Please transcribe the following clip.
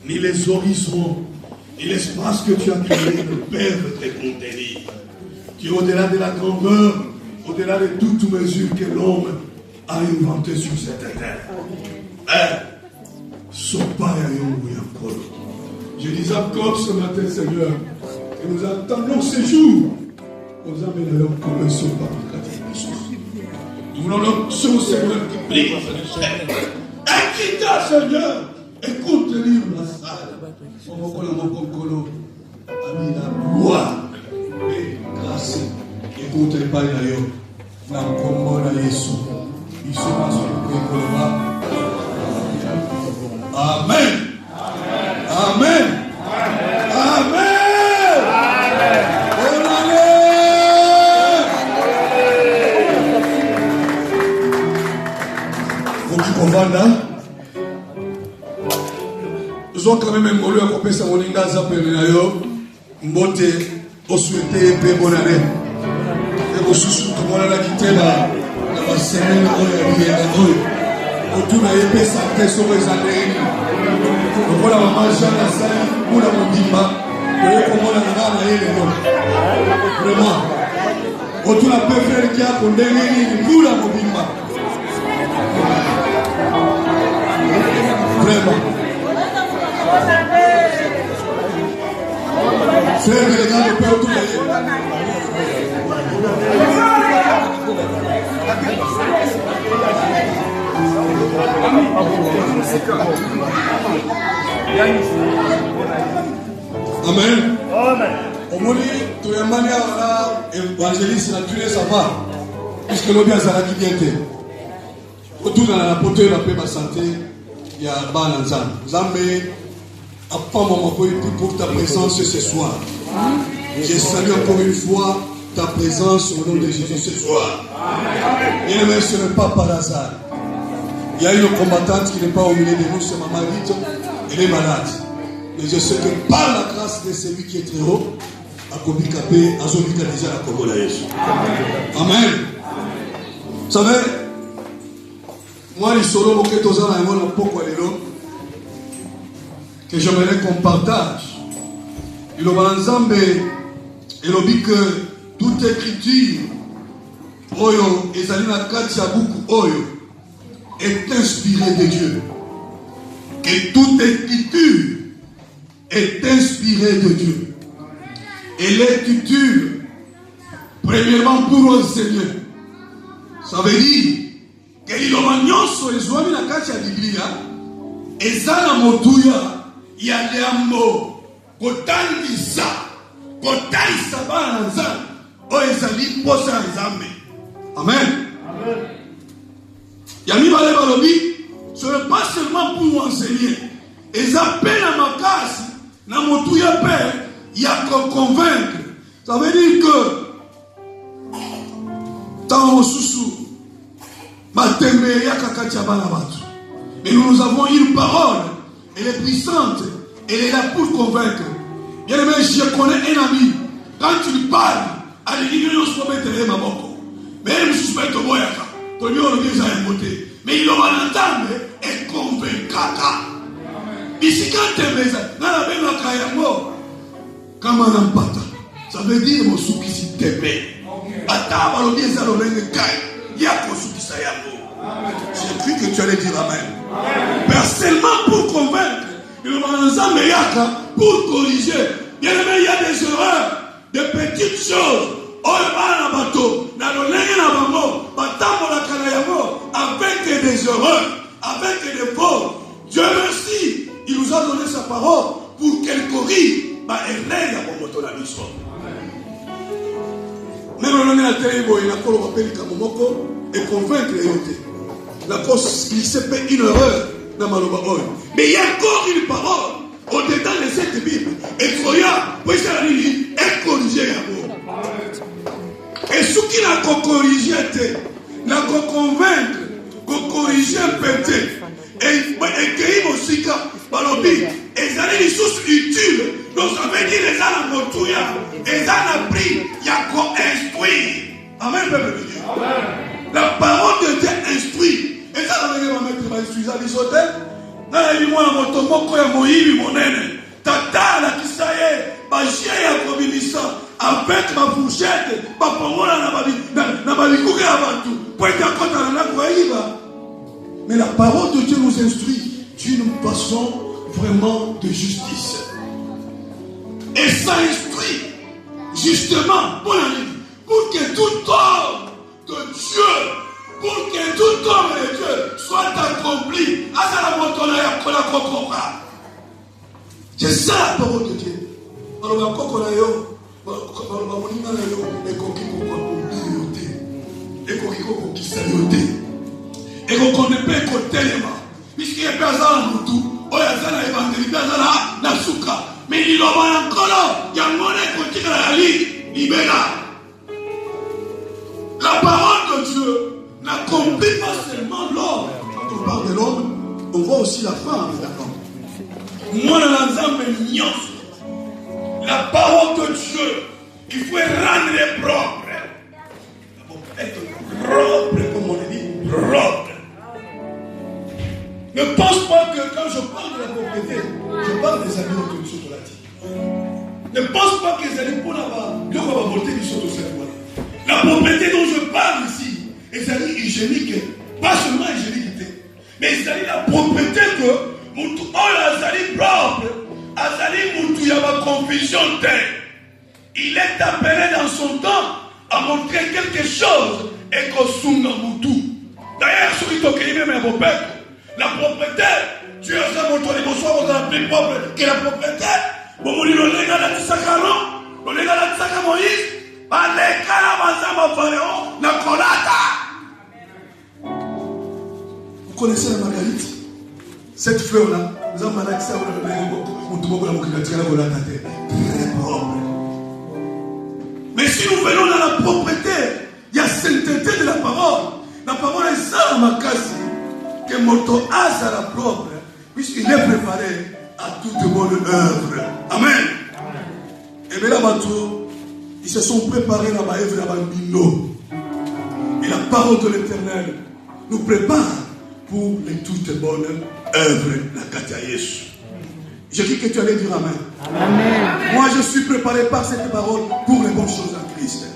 Ni les horizons, ni l'espace que tu as créé ne peuvent te contenir. Tu es au-delà de la grandeur, au-delà de toute mesure que l'homme a inventée sur cette terre. Je dis encore ce matin, Seigneur, que nous attendons ces jours. Nous amènerons comme un sopa. Nous voulons notre Seigneur qui prie. Inquiéta, Seigneur. Écoute le livre de la salle. On va la gloire et grâce. Écoute le Père d'ailleurs. Dans le combat de Jésus. Il se passe le Amen. Amen. Amen. Faut qu'il convainc. Nous avons quand même un mot à couper sa moninga zapenayo. Mbote, au souhaité, paix, bonne année. Et au sous tout le monde a quitté la semaine, autour de l'épée, ça fait sur les années. Donc voilà, on mange à la salle, pour la mondima. Vous voyez comment on a gagné les noms. Vraiment. Autour de la peuple qui a condamné pour la mondima. Vraiment. C'est le gars de peur tout le Amen. Au moins, tout le monde a évangéliste, la tuer, ça va. Puisque l'objet a qui vient. Autour dans la poteau, la paix, ma santé, il y a Bananzan. Zambé. Pour ta présence ce soir. Je salue encore une fois ta présence au nom de Jésus ce soir. Bien aimé, ce n'est pas par hasard. Il y a une combattante qui n'est pas au milieu de nous, c'est ma Marito. Elle est malade. Mais je sais que par la grâce de celui qui est très haut, à Kobikapé, à Zobika déjà la Kobola Yesu. Amen. Vous savez, moi, les solos, je suis que j'aimerais qu'on partage. Il y a que toute écriture, Oyo, Ezalina Katia Buku Oyo, est inspirée de Dieu. Et toute écriture est inspirée de Dieu. Et l'écriture, premièrement pour enseigner. Ça veut dire que l'ilomagnoso ezwami na kati ya Biblia, ezana motuya ya leambo, kotangisa bana na Nzambe, oyo ezali posa ya Nzambe. Amen. Yami bale balobi, ce n'est pas seulement pour enseigner. Eza pena makasi na motuya pe ya convaincre. Ça veut dire que tant sous et nous avons une parole, elle est puissante, elle est là pour convaincre. Bien aimé, je connais un ami, quand il parle, allez, il ne se peut mettre ma boko. Mais il me suspecte au boyaka, mais il aura l'entendre et convaincra. Ici, quand tu es là, ça veut dire mon souki si t'aimais. J'ai cru que tu allais dire amen. Personnellement, pour convaincre, pour corriger. Bien aimé, il y a des erreurs, des petites choses. Avec des erreurs, avec des fautes. Dieu merci, il nous a donné sa parole pour qu'elle corrige. Même on est à Télébo, il a et convaincre les autres. La cause, il s'est fait une erreur dans Maloba. Mais il y a encore une parole au-dedans de cette Bible. Et il faut et corriger. Et ce qui n'a qu'à corriger, n'a qu'à convaincre, qu'à corriger peut-être. Et qu'il aussi, et ça les sources utiles. Donc ça veut dire les gens ont montouya, les gens ont appris, il y a qu'à instruire. Amen, peuple de Dieu. La parole de Dieu instruit. Et ça, on va mettre ma instruction à l'isotè. Dans la vie, moi, mon tomoko ya moïbi, mon nene. Tata, la kisaye, ma chien ya komimisa, avec ma fourchette, ma pomola na babikouke ya bantu. Pour être à côté de la koaïba. Mais la parole de Dieu nous instruit d'une façon vraiment de justice. Et ça instruit justement pour que tout homme de Dieu, pour que tout homme de Dieu soit accompli. C'est ça la parole de Dieu. Et qu'on ne peut écouter les mains. Puisqu'il y a personne dans tout, il y a un évangile, il y a un souka. Mais il y a encore, il y a un monnaie qui est libéral. La parole de Dieu n'accomplit pas seulement l'homme. Quand on parle de l'homme, on voit aussi la femme de l'homme. Moi, la parole de Dieu, il faut rendre propre. Être propre, comme on dit, propre. Ne pense pas que quand je parle de la propriété, je parle des amis autour de la vie. Ne pense pas que les amis pour la volonté du saut de cette voie. La propriété dont je parle ici, les amis hygiéniques, pas seulement hygiénique, mais ils allaient la propriété que Moutou, les amis propres, les amis Moutou, il y a ma confusion terre. Il est appelé dans son temps à montrer quelque chose et qu'on soumne Moutou. D'ailleurs, celui qui est même un peuple. La propriété, Dieu a montré les bonsoirs aux gens plus propres que la propriété. Bon, on dit le légal à Tissakaron, le légal à Tissaka Moïse, pas les caravans à Pharaon, la colata. Vous connaissez la marguerite? Cette fleur-là, nous avons malade ça, on te voit la très propre. Mais si nous venons dans la propriété, il y a sainteté de la parole est ça, ma casse. Que Moto a la propre, puisqu'il est préparé à toute bonne œuvre. Amen. Et bien là, ils se sont préparés à la œuvre à Bino. Et la parole de l'Éternel nous prépare pour les toutes bonnes œuvres. La Katia Yesu. Je dis que tu allais dire Amen. Amen. Moi, je suis préparé par cette parole pour les bonnes choses en Christ.